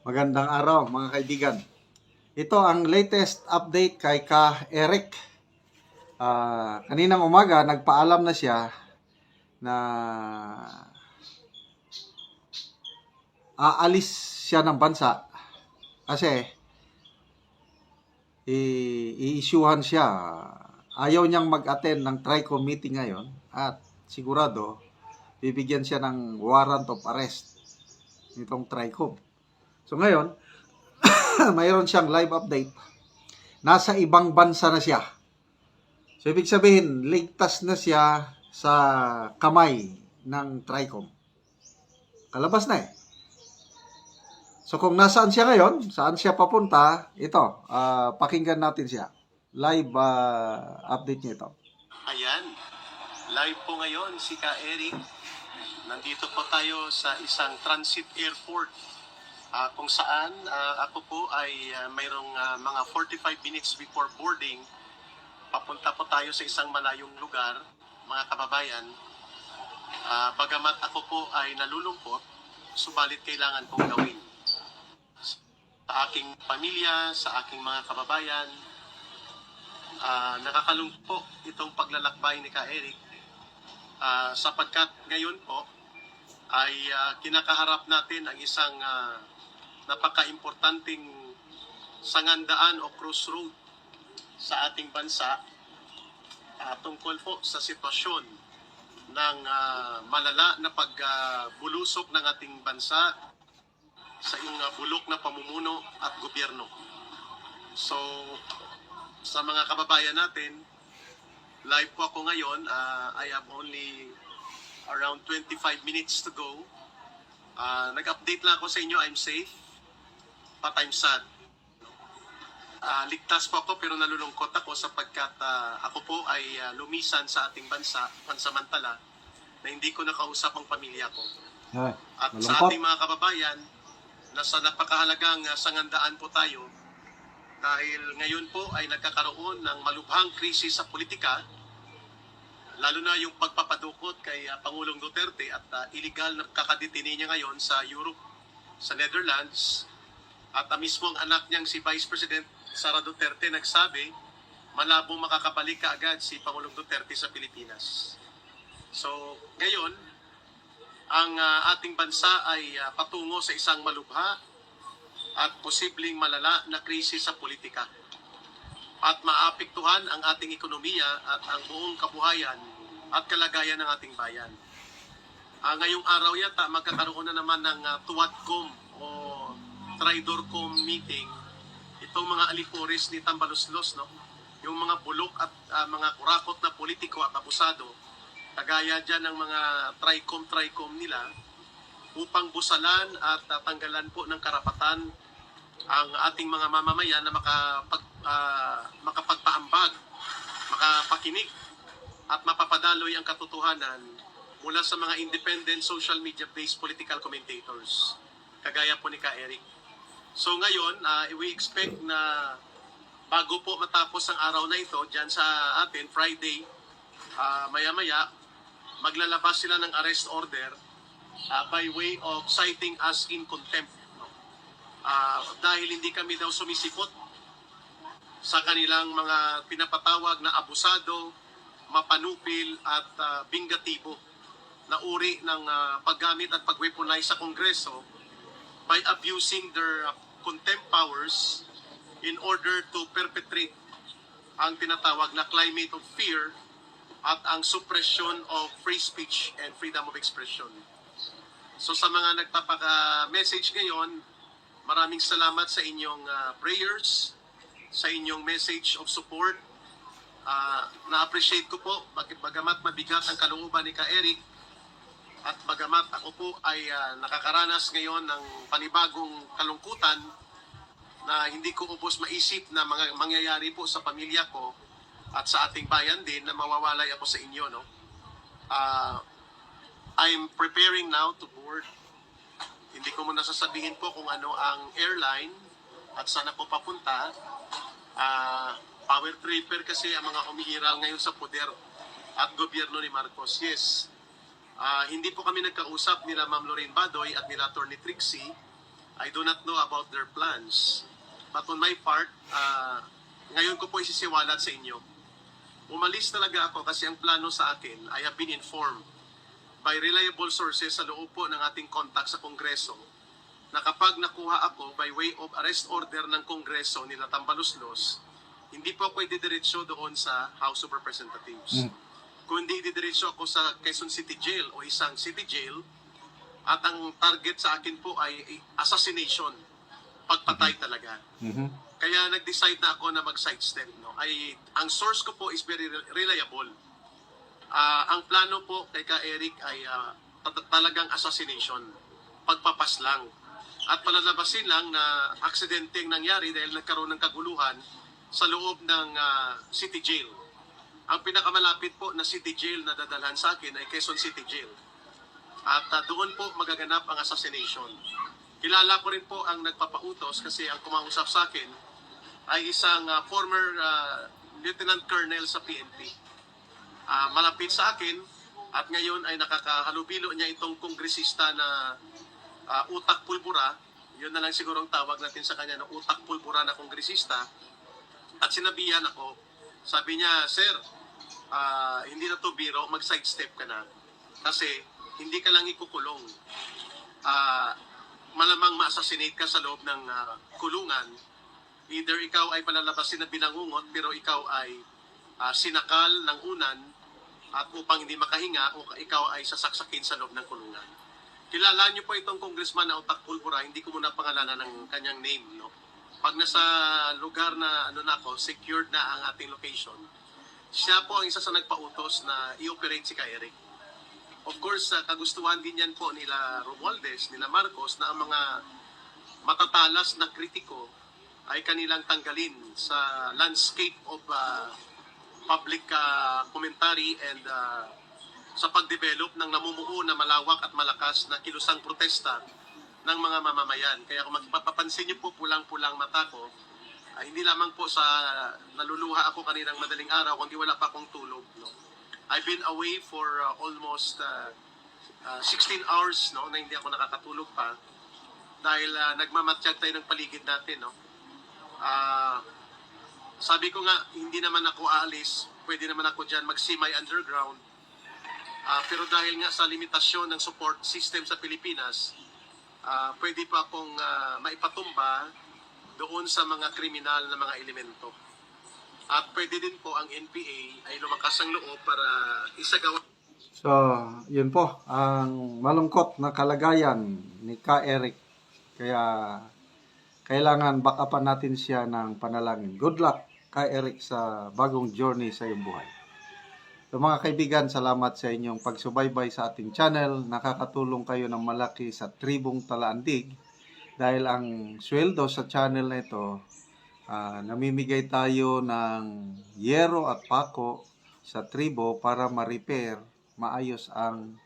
Magandang araw mga kaibigan. Ito ang latest update kay Ka Eric. Kaninang umaga nagpaalam na siya na aalis siya ng bansa kasi i-issuehan siya. Ayaw niyang mag-attend ng TRICOM meeting ngayon at sigurado bibigyan siya ng warrant of arrest nitong TRICOM. So ngayon, mayroon siyang live update. Nasa ibang bansa na siya. So, ibig sabihin, ligtas na siya sa kamay ng TRICOM. Kalabas na eh. So, kung nasaan siya ngayon, saan siya papunta, ito, pakinggan natin siya. Live update niya ito. Ayan, live po ngayon si Ka Eric. Nandito po tayo sa isang transit airport kung saan ako po ay mayroong mga 45 minutes before boarding. Papunta po tayo sa isang malayong lugar, mga kababayan. Bagamat ako po ay nalulungkot, subalit kailangan kong gawin. Sa aking pamilya, sa aking mga kababayan, nakakalungkot po itong paglalakbay ni Ka Eric sapagkat ngayon po ay kinakaharap natin ang isang napaka-importanting sangandaan o crossroad sa ating bansa tungkol po sa sitwasyon ng malala na pagbulusok ng ating bansa sa iyong bulok na pamumuno at gobyerno. So, sa mga kababayan natin, live po ako ngayon. I have only around 25 minutes to go. Nag-update lang ako sa inyo, I'm safe, but I'm sad. Ligtas po ako pero nalulungkot ako sapagkat ako po ay lumisan sa ating bansa, pansamantala, na hindi ko nakausap ang pamilya ko. At sa ating mga kababayan, nasa napakahalagang sangandaan po tayo dahil ngayon po ay nagkakaroon ng malubhang krisis sa politika, lalo na yung pagpapadukot kay Pangulong Duterte at illegal na kakadetini niya ngayon sa Europe, sa Netherlands. At mismo ang anak niyang si Vice President Sara Duterte nagsabi, malabong makakabalik kaagad si Pangulong Duterte sa Pilipinas. So, ngayon, ang ating bansa ay patungo sa isang malubha at posibleng malala na krisis sa politika. At maapektuhan ang ating ekonomiya at ang buong kabuhayan at kalagayan ng ating bayan. Ngayong araw yata magkakaroon na naman ng TUADCOM o Tridorcom meeting. Itong mga alipores ni Tambaloslos, no? Yung mga bulok at mga kurakot na politiko at abusado, kagaya dyan ng mga TRICOM nila, upang busalan at tanggalan po ng karapatan ang ating mga mamamayan na makapagpaambag, makapakinig at mapapadaloy ang katotohanan mula sa mga independent social media-based political commentators, kagaya po ni Ka Eric. So ngayon, we expect na bago po matapos ang araw na ito, dyan sa atin, Friday, maya-maya, maglalabas sila ng arrest order by way of citing us in contempt. Dahil hindi kami daw sumisipot sa kanilang mga pinapatawag na abusado, mapanupil at bingatibo na uri ng paggamit at pag-weaponize sa Kongreso by abusing their contempt powers in order to perpetrate ang tinatawag na climate of fear at ang suppression of free speech and freedom of expression. So sa mga nagpapaka-message ngayon, maraming salamat sa inyong prayers, sa inyong message of support. Na-appreciate ko po, bagamat mabigat ang kalooban ni Ka Eric, at bagamat ako po ay nakakaranas ngayon ng panibagong kalungkutan na hindi ko ubos maisip na mga mangyayari po sa pamilya ko at sa ating bayan din na mawawalay ako sa inyo, no? I'm preparing now to board. Hindi ko muna sasabihin po kung ano ang airline at saan ako papunta. Power tripper kasi ang mga humihiral ngayon sa poder at gobyerno ni Marcos. Yes, hindi po kami nagkausap nila Ma'am Lorraine Badoy at nila Attorney Trixie I do not know about their plans. But on my part, ngayon ko po isisiwalat sa inyo. Umalis talaga ako kasi ang plano sa akin, I have been informed by reliable sources sa loob po ng ating contact sa Kongreso na kapag nakuha ako by way of arrest order ng Kongreso nila Tambaluslos, hindi po ako ididiretso doon sa House of Representatives. Kundi ididiretso ako sa Quezon City Jail o isang city jail at ang target sa akin po ay assassination, pagpatay talaga. Kaya nag-decide na ako na mag-sidestep. No? Ang source ko po is very reliable. Ang plano po kay Ka Eric ay talagang assassination, pagpapas lang. At palalabasin lang na aksidenteng nangyari dahil nagkaroon ng kaguluhan sa loob ng city jail. Ang pinakamalapit po na city jail na dadalhan sa akin ay Quezon City Jail. At doon po magaganap ang assassination. Kilala ko rin po ang nagpapautos kasi ang kumausap sa akin ay isang former Lieutenant Colonel sa PNP. Malapit sa akin at ngayon ay nakakahalubilo niya itong kongresista na utak pulbura. Yun na lang siguro ang tawag natin sa kanya, na utak pulbura na kongresista. At sinabihan ako, sabi niya, Sir, hindi na to biro, mag-sidestep ka na. Kasi hindi ka lang ikukulong. Malamang ma-assassinate ka sa loob ng kulungan. Either ikaw ay palalabasin na binangungot, pero ikaw ay sinakal ng unan at upang hindi makahinga o ikaw ay sasaksakin sa loob ng kulungan. Kilala niyo po itong congressman na utak pulbura, hindi ko muna pangalanan ng kanyang name. No? Pag nasa lugar na secured na ang ating location, siya po ang isa sa nagpautos na i-operate si Ka Eric. Of course, kagustuhan din yan po nila Romualdez, nila Marcos, na ang mga matatalas na kritiko ay kanilang tanggalin sa landscape of public commentary and sa pagdevelop ng namumuo na malawak at malakas na kilusang protesta ng mga mamamayan. Kaya kung mapapansin niyo po pulang-pulang mata ko, hindi lamang po sa naluluha ako kaninang madaling araw, kundi wala pa akong tulog. No? I've been away for almost 16 hours no, na hindi ako nakakatulog pa dahil nagmamatsyag tayo ng paligid natin. No? Sabi ko nga, hindi naman ako aalis, pwede naman ako dyan mag-simay underground. Pero dahil nga sa limitasyon ng support system sa Pilipinas, pwede pa akong maipatumba doon sa mga kriminal na mga elemento. At pwede din po ang NPA ay lumakas ang loob para isagawa. So, yun po ang malungkot na kalagayan ni Ka Eric. Kaya kailangan backupan natin siya ng panalangin. Good luck, Ka Eric, sa bagong journey sa iyong buhay. So mga kaibigan, salamat sa inyong pagsubaybay sa ating channel. Nakakatulong kayo ng malaki sa Tribong Talaandig dahil ang sweldo sa channel na ito, namimigay tayo ng yero at pako sa tribo para ma-repair maayos ang